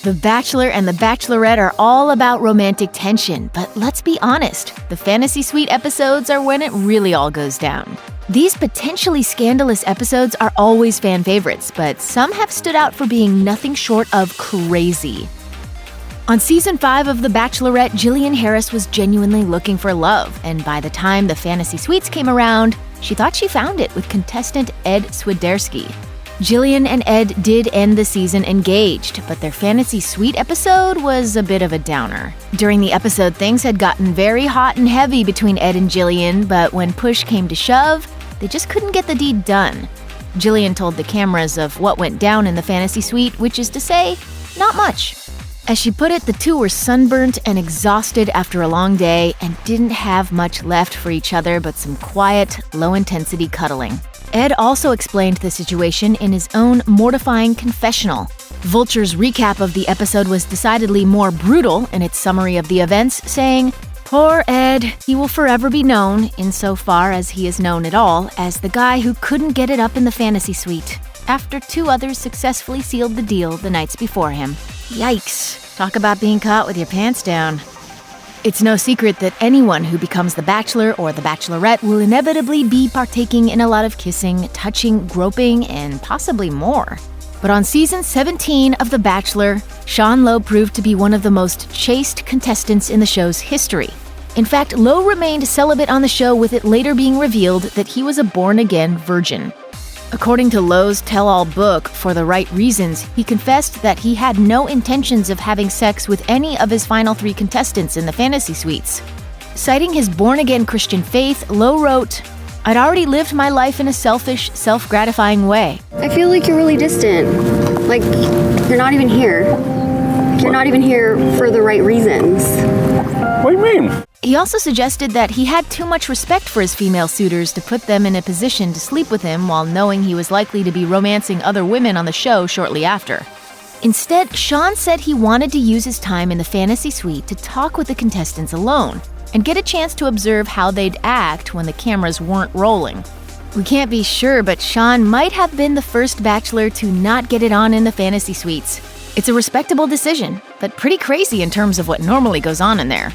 The Bachelor and The Bachelorette are all about romantic tension, but let's be honest, the fantasy suite episodes are when it really all goes down. These potentially scandalous episodes are always fan favorites, but some have stood out for being nothing short of crazy. On Season 5 of The Bachelorette, Jillian Harris was genuinely looking for love, and by the time the fantasy suites came around, she thought she found it with contestant Ed Swiderski. Jillian and Ed did end the season engaged, but their fantasy suite episode was a bit of a downer. During the episode, things had gotten very hot and heavy between Ed and Jillian, but when push came to shove, they just couldn't get the deed done. Jillian told the cameras of what went down in the fantasy suite, which is to say, not much. As she put it, the two were sunburnt and exhausted after a long day and didn't have much left for each other but some quiet, low-intensity cuddling. Ed also explained the situation in his own mortifying confessional. Vulture's recap of the episode was decidedly more brutal in its summary of the events, saying, "Poor Ed, he will forever be known, insofar as he is known at all, as the guy who couldn't get it up in the fantasy suite, after two others successfully sealed the deal the nights before him." Yikes. Talk about being caught with your pants down. It's no secret that anyone who becomes the Bachelor or the Bachelorette will inevitably be partaking in a lot of kissing, touching, groping, and possibly more. But on Season 17 of The Bachelor, Lowe proved to be one of the most chaste contestants in the show's history. In fact, Lowe remained celibate on the show, with it later being revealed that he was a born-again virgin. According to Lowe's tell-all book, For the Right Reasons, he confessed that he had no intentions of having sex with any of his final three contestants in the fantasy suites. Citing his born-again Christian faith, Lowe wrote, "I'd already lived my life in a selfish, self-gratifying way. I feel like you're really distant. Like, you're not even here. You're not even here for the right reasons." What do you mean? He also suggested that he had too much respect for his female suitors to put them in a position to sleep with him while knowing he was likely to be romancing other women on the show shortly after. Instead, Sean said he wanted to use his time in the fantasy suite to talk with the contestants alone and get a chance to observe how they'd act when the cameras weren't rolling. We can't be sure, but Sean might have been the first Bachelor to not get it on in the fantasy suites. It's a respectable decision, but pretty crazy in terms of what normally goes on in there.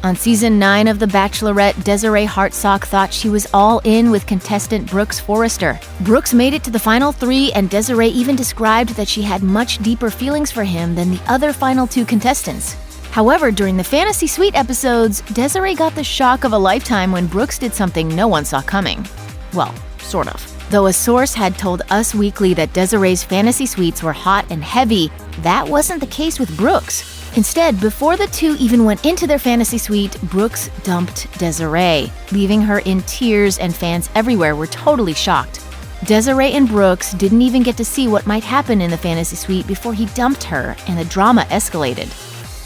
On Season 9 of The Bachelorette, Desiree Hartsock thought she was all in with contestant Brooks Forrester. Brooks made it to the final three, and Desiree even described that she had much deeper feelings for him than the other final two contestants. However, during the fantasy suite episodes, Desiree got the shock of a lifetime when Brooks did something no one saw coming. Well, sort of. Though a source had told Us Weekly that Desiree's fantasy suites were hot and heavy, that wasn't the case with Brooks. Instead, before the two even went into their fantasy suite, Brooks dumped Desiree, leaving her in tears, and fans everywhere were totally shocked. Desiree and Brooks didn't even get to see what might happen in the fantasy suite before he dumped her, and the drama escalated.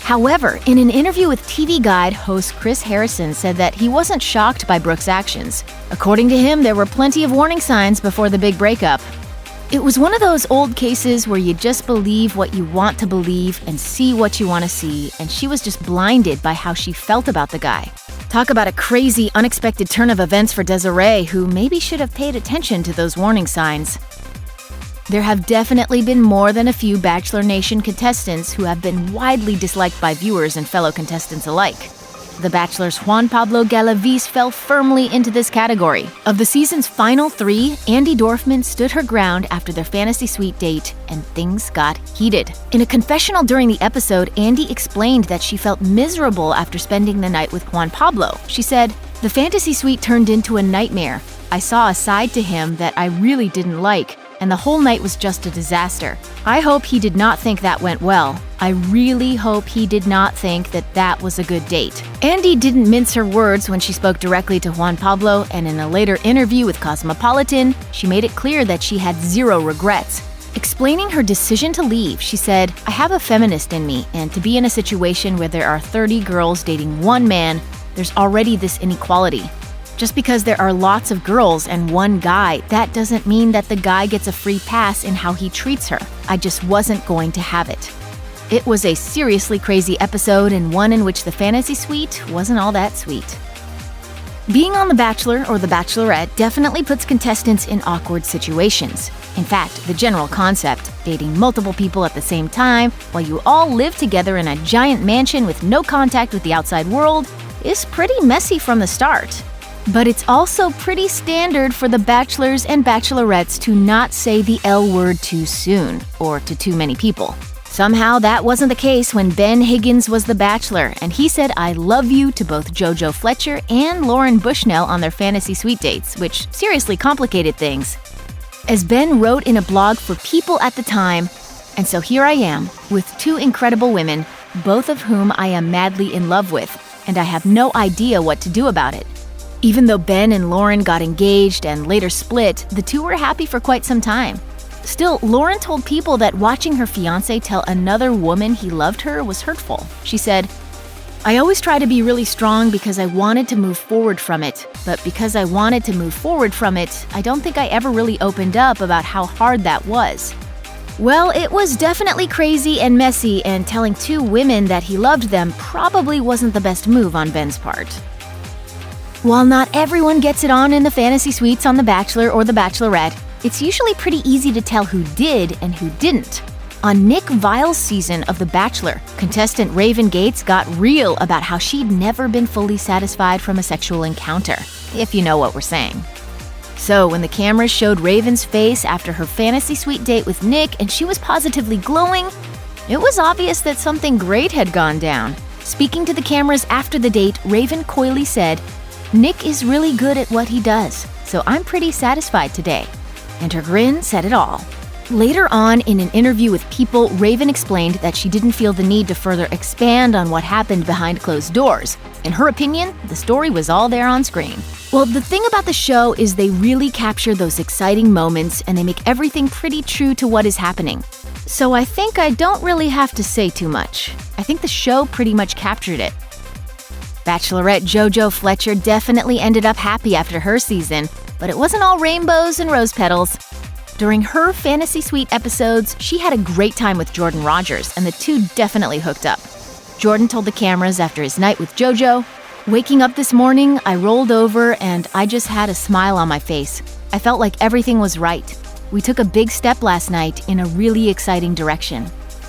However, in an interview with TV Guide, host Chris Harrison said that he wasn't shocked by Brooks' actions. According to him, there were plenty of warning signs before the big breakup. It was one of those old cases where you just believe what you want to believe and see what you want to see, and she was just blinded by how she felt about the guy. Talk about a crazy, unexpected turn of events for Desiree, who maybe should have paid attention to those warning signs. There have definitely been more than a few Bachelor Nation contestants who have been widely disliked by viewers and fellow contestants alike. The Bachelor's Juan Pablo Galaviz fell firmly into this category. Of the season's final three, Andi Dorfman stood her ground after their fantasy suite date, and things got heated. In a confessional during the episode, Andi explained that she felt miserable after spending the night with Juan Pablo. She said, "The fantasy suite turned into a nightmare. I saw a side to him that I really didn't like, and the whole night was just a disaster. I hope he did not think that went well. I really hope he did not think that that was a good date." Andi didn't mince her words when she spoke directly to Juan Pablo, and in a later interview with Cosmopolitan, she made it clear that she had zero regrets. Explaining her decision to leave, she said, "I have a feminist in me, and to be in a situation where there are 30 girls dating one man, there's already this inequality. Just because there are lots of girls and one guy, that doesn't mean that the guy gets a free pass in how he treats her. I just wasn't going to have it." It was a seriously crazy episode, and one in which the fantasy suite wasn't all that sweet. Being on The Bachelor or The Bachelorette definitely puts contestants in awkward situations. In fact, the general concept, dating multiple people at the same time while you all live together in a giant mansion with no contact with the outside world, is pretty messy from the start. But it's also pretty standard for the bachelors and bachelorettes to not say the L word too soon, or to too many people. Somehow that wasn't the case when Ben Higgins was the bachelor, and he said I love you to both JoJo Fletcher and Lauren Bushnell on their fantasy suite dates, which seriously complicated things. As Ben wrote in a blog for People at the time, and so here I am, with two incredible women, both of whom I am madly in love with, and I have no idea what to do about it. Even though Ben and Lauren got engaged and later split, the two were happy for quite some time. Still, Lauren told People that watching her fiancé tell another woman he loved her was hurtful. She said, I always try to be really strong because I wanted to move forward from it, but because I wanted to move forward from it, I don't think I ever really opened up about how hard that was. Well, it was definitely crazy and messy, and telling two women that he loved them probably wasn't the best move on Ben's part. While not everyone gets it on in the fantasy suites on The Bachelor or The Bachelorette, it's usually pretty easy to tell who did and who didn't. On Nick Vile's season of The Bachelor, contestant Raven Gates got real about how she'd never been fully satisfied from a sexual encounter, if you know what we're saying. So when the cameras showed Raven's face after her fantasy suite date with Nick and she was positively glowing, it was obvious that something great had gone down. Speaking to the cameras after the date, Raven coyly said, Nick is really good at what he does, so I'm pretty satisfied today. And her grin said it all. Later on, in an interview with People, Raven explained that she didn't feel the need to further expand on what happened behind closed doors. In her opinion, the story was all there on screen. Well, the thing about the show is they really capture those exciting moments and they make everything pretty true to what is happening. So I think I don't really have to say too much. I think the show pretty much captured it. Bachelorette JoJo Fletcher definitely ended up happy after her season, but it wasn't all rainbows and rose petals. During her fantasy suite episodes, she had a great time with Jordan Rogers, and the two definitely hooked up. Jordan told the cameras after his night with JoJo, waking up this morning, I rolled over and I just had a smile on my face. I felt like everything was right. We took a big step last night in a really exciting direction.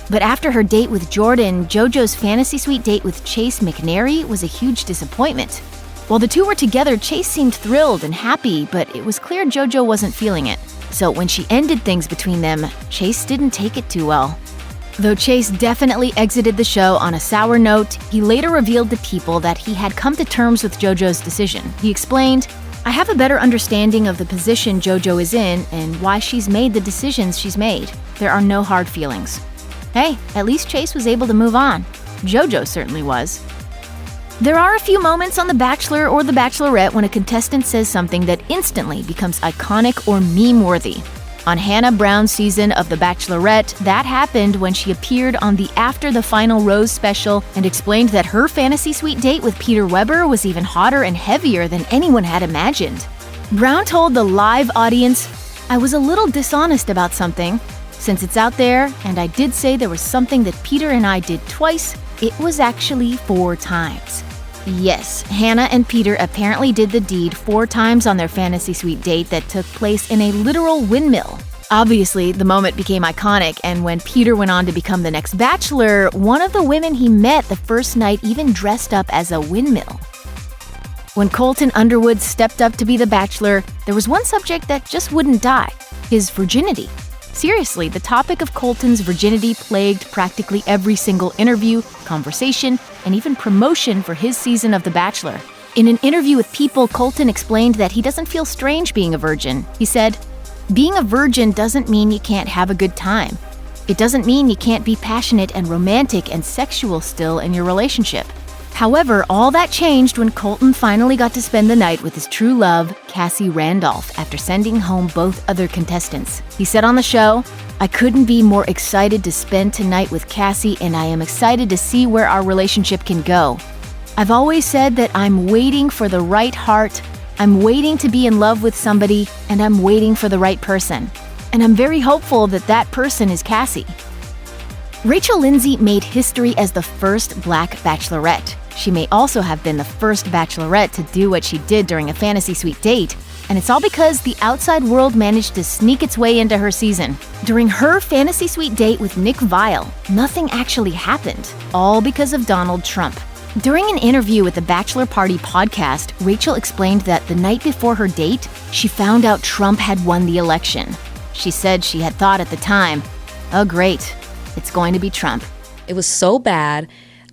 But after her date with Jordan, JoJo's fantasy suite date with Chase McNary was a huge disappointment. While the two were together, Chase seemed thrilled and happy, but it was clear JoJo wasn't feeling it. So when she ended things between them, Chase didn't take it too well. Though Chase definitely exited the show on a sour note, he later revealed to People that he had come to terms with JoJo's decision. He explained, I have a better understanding of the position JoJo is in and why she's made the decisions she's made. There are no hard feelings. Hey, at least Chase was able to move on. JoJo certainly was. There are a few moments on The Bachelor or The Bachelorette when a contestant says something that instantly becomes iconic or meme-worthy. On Hannah Brown's season of The Bachelorette, that happened when she appeared on the After the Final Rose special and explained that her fantasy suite date with Peter Weber was even hotter and heavier than anyone had imagined. Brown told the live audience, I was a little dishonest about something. Since it's out there, and I did say there was something that Peter and I did twice, it was actually 4 times. Yes, Hannah and Peter apparently did the deed 4 times on their fantasy suite date that took place in a literal windmill. Obviously, the moment became iconic, and when Peter went on to become the next Bachelor, one of the women he met the first night even dressed up as a windmill. When Colton Underwood stepped up to be the Bachelor, there was one subject that just wouldn't die: his virginity. Seriously, the topic of Colton's virginity plagued practically every single interview, conversation, and even promotion for his season of The Bachelor. In an interview with People, Colton explained that he doesn't feel strange being a virgin. He said, being a virgin doesn't mean you can't have a good time. It doesn't mean you can't be passionate and romantic and sexual still in your relationship. However, all that changed when Colton finally got to spend the night with his true love, Cassie Randolph, after sending home both other contestants. He said on the show, I couldn't be more excited to spend tonight with Cassie, and I am excited to see where our relationship can go. I've always said that I'm waiting for the right heart, I'm waiting to be in love with somebody, and I'm waiting for the right person. And I'm very hopeful that that person is Cassie. Rachel Lindsay made history as the first Black Bachelorette. She may also have been the first Bachelorette to do what she did during a fantasy suite date, and it's all because the outside world managed to sneak its way into her season. During her fantasy suite date with Nick Viall, nothing actually happened, all because of Donald Trump. During an interview with the Bachelor Party podcast, Rachel explained that the night before her date, she found out Trump had won the election. She said she had thought at the time, "Oh great, it's going to be Trump." It was so bad.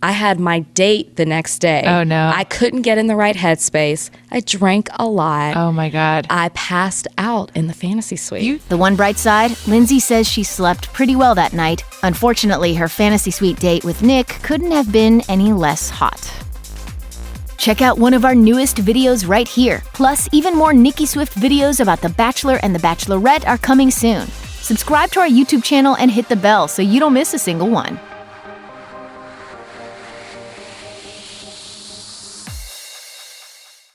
I had my date the next day. Oh, no. I couldn't get in the right headspace. I drank a lot. Oh, my God. I passed out in the fantasy suite. The one bright side, Lindsay says she slept pretty well that night. Unfortunately, her fantasy suite date with Nick couldn't have been any less hot. Check out one of our newest videos right here. Plus, even more Nicki Swift videos about The Bachelor and The Bachelorette are coming soon. Subscribe to our YouTube channel and hit the bell so you don't miss a single one.